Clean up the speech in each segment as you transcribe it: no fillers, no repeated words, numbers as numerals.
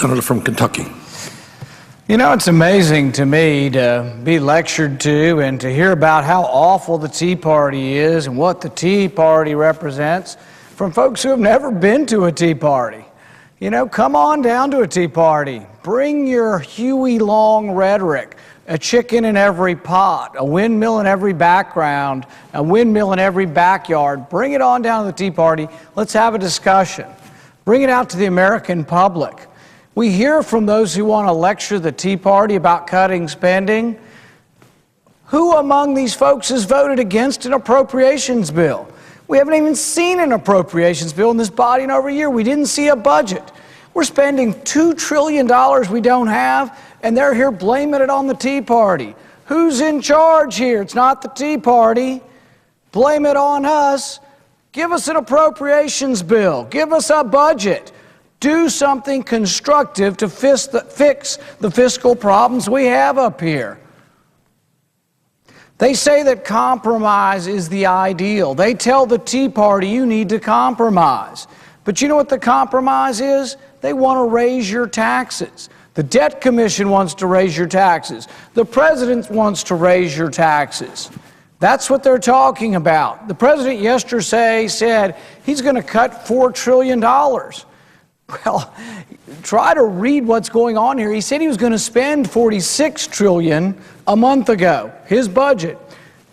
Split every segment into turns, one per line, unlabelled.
senator from Kentucky.
You know, it's amazing to me to be lectured to and to hear about how awful the Tea Party is and what the Tea Party represents from folks who have never been to a Tea Party. You know, come on down to a Tea Party. Bring your Huey Long rhetoric. A chicken in every pot, a windmill in every background, a windmill in every backyard. Bring it on down to the Tea Party. Let's have a discussion. Bring it out to the American public. We hear from those who want to lecture the Tea Party about cutting spending. Who among these folks has voted against an appropriations bill? We haven't even seen an appropriations bill in this body in over a year. We didn't see a budget. We're spending $2 trillion we don't have, and they're here blaming it on the Tea Party. Who's in charge here? It's not the Tea Party. Blame it on us. Give us an appropriations bill. Give us a budget. Do something constructive to fix the fiscal problems we have up here. They say that compromise is the ideal. They tell the Tea Party you need to compromise. But you know what the compromise is? They want to raise your taxes. The Debt Commission wants to raise your taxes. The President wants to raise your taxes. That's what they're talking about. The President yesterday said he's going to cut $4 trillion. Well, try to read what's going on here. He said he was going to spend $46 trillion a month ago, his budget.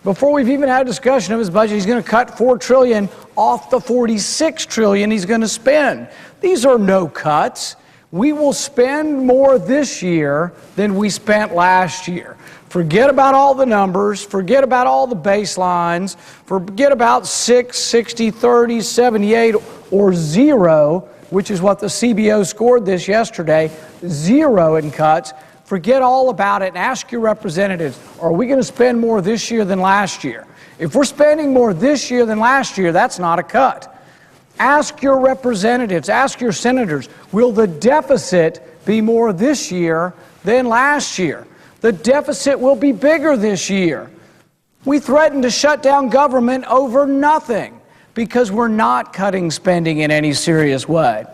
Before we've even had a discussion of his budget, he's going to cut $4 trillion off the $46 trillion he's going to spend. These are no cuts. We will spend more this year than we spent last year. Forget about all the numbers, forget about all the baselines, forget about 6, 60, 30, 78, or 0, which is what the CBO scored this yesterday, 0 in cuts. Forget all about it and ask your representatives, are we going to spend more this year than last year? If we're spending more this year than last year, that's not a cut. Ask your representatives, ask your senators, will the deficit be more this year than last year? The deficit will be bigger this year. We threatened to shut down government over nothing because we're not cutting spending in any serious way.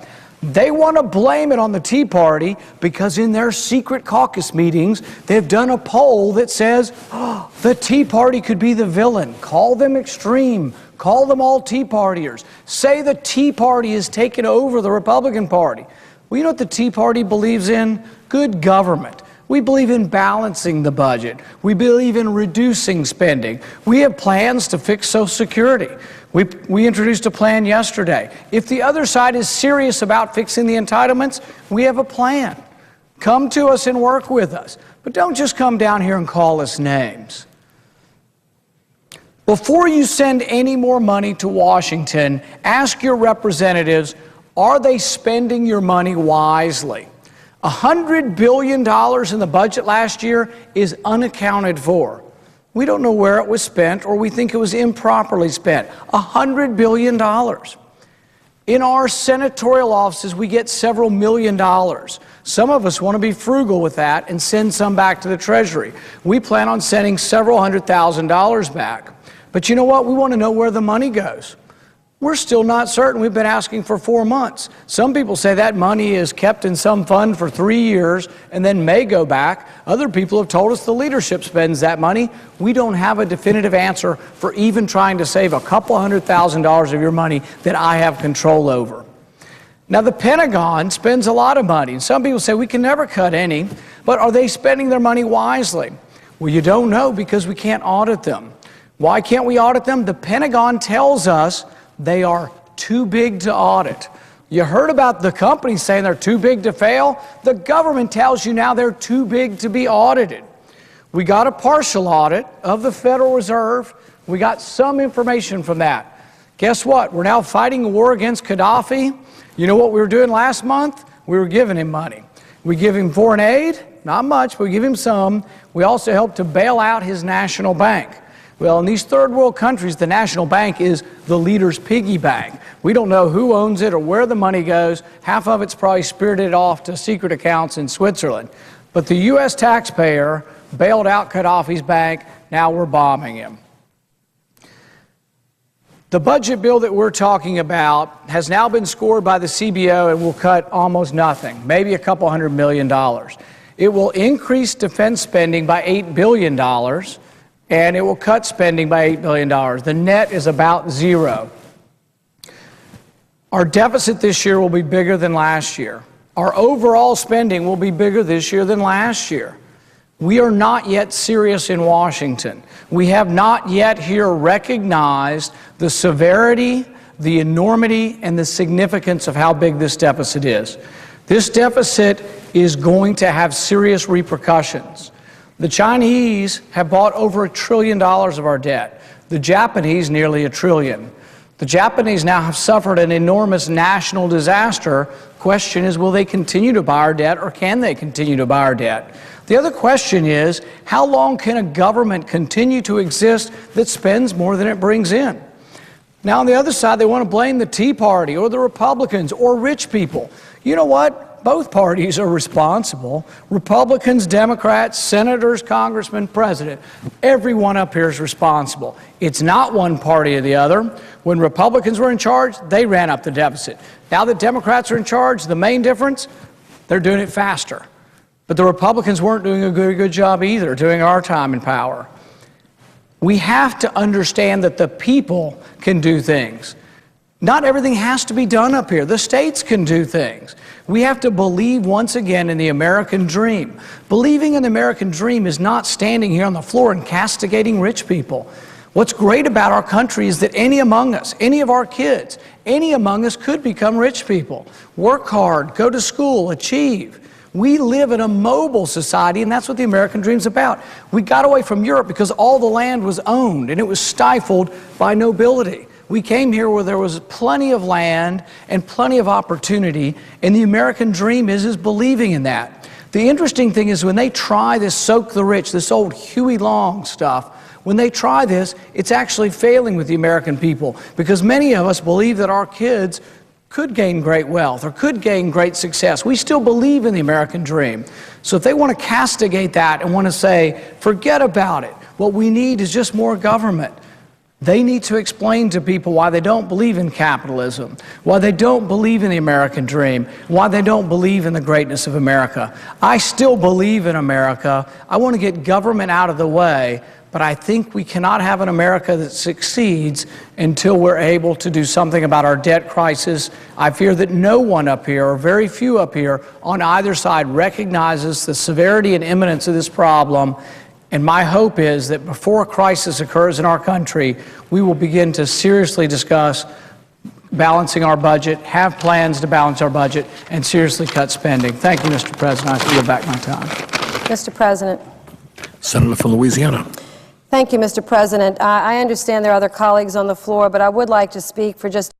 They want to blame it on the Tea Party because in their secret caucus meetings, they've done a poll that says, oh, the Tea Party could be the villain. Call them extreme. Call them all Tea Partiers. Say the Tea Party has taken over the Republican Party. Well, you know what the Tea Party believes in? Good government. We believe in balancing the budget. We believe in reducing spending. We have plans to fix Social Security. We introduced a plan yesterday. If the other side is serious about fixing the entitlements, we have a plan. Come to us and work with us. But don't just come down here and call us names. Before you send any more money to Washington, ask your representatives, are they spending your money wisely? $100 billion in the budget last year is unaccounted for. We don't know where it was spent, or we think it was improperly spent. $100 billion. In our senatorial offices, we get several million dollars. Some of us want to be frugal with that and send some back to the Treasury. We plan on sending several $100,000 back. But you know what? We want to know where the money goes. We're still not certain. We've been asking for 4 months. Some people say that money is kept in some fund for 3 years and then may go back. Other people have told us the leadership spends that money. We don't have a definitive answer for even trying to save a couple $100,000 of your money that I have control over. Now, the Pentagon spends a lot of money. Some people say we can never cut any, but are they spending their money wisely? Well, you don't know because we can't audit them. Why can't we audit them? The Pentagon tells us they are too big to audit. You heard about the companies saying they're too big to fail. The government tells you now they're too big to be audited. We got a partial audit of the Federal Reserve. We got some information from that. Guess what? We're now fighting a war against Gaddafi. You know what we were doing last month? We were giving him money. We give him foreign aid, not much, but we give him some. We also helped to bail out his national bank. Well, in these third world countries, the national bank is the leader's piggy bank. We don't know who owns it or where the money goes. Half of it's probably spirited off to secret accounts in Switzerland. But the U.S. taxpayer bailed out Gaddafi's bank. Now we're bombing him. The budget bill that we're talking about has now been scored by the CBO and will cut almost nothing, maybe a couple $100 million. It will increase defense spending by $8 billion, and it will cut spending by $8 billion. The net is about zero. Our deficit this year will be bigger than last year. Our overall spending will be bigger this year than last year. We are not yet serious in Washington. We have not yet here recognized the severity, the enormity, and the significance of how big this deficit is. This deficit is going to have serious repercussions. The Chinese have bought over $1 trillion of our debt. The Japanese nearly $1 trillion. The Japanese now have suffered an enormous national disaster. Question is, will they continue to buy our debt, or can they continue to buy our debt? The other question is, how long can a government continue to exist that spends more than it brings in? Now, on the other side, they want to blame the Tea Party or the Republicans or rich people. You know what? Both parties are responsible. Republicans, Democrats, senators, congressmen, president. Everyone up here is responsible. It's not one party or the other. When Republicans were in charge, they ran up the deficit. Now that Democrats are in charge, the main difference, they're doing it faster. But the Republicans weren't doing a very good job either during our time in power. We have to understand that the people can do things. Not everything has to be done up here. The states can do things. We have to believe once again in the American dream. Believing in the American dream is not standing here on the floor and castigating rich people. What's great about our country is that any among us, any of our kids, any among us could become rich people. Work hard, go to school, achieve. We live in a mobile society, and that's what the American dream's about. We got away from Europe because all the land was owned, and it was stifled by nobility. We came here where there was plenty of land and plenty of opportunity, and the American dream is believing in that. The interesting thing is when they try this soak the rich, this old Huey Long stuff, when they try this, it's actually failing with the American people, because many of us believe that our kids could gain great wealth or could gain great success. We still believe in the American dream. So if they want to castigate that and want to say, forget about it, what we need is just more government, they need to explain to people why they don't believe in capitalism, why they don't believe in the American dream, why they don't believe in the greatness of America. I still believe in America. I want to get government out of the way, but I think we cannot have an America that succeeds until we're able to do something about our debt crisis. I fear that no one up here, or very few up here, on either side recognizes the severity and imminence of this problem. And my hope is that before a crisis occurs in our country, we will begin to seriously discuss balancing our budget, have plans to balance our budget, and seriously cut spending. Thank you, Mr. President. I yield back my time.
Mr. President.
Senator from Louisiana.
Thank you, Mr. President. I understand there are other colleagues on the floor, but I would like to speak for just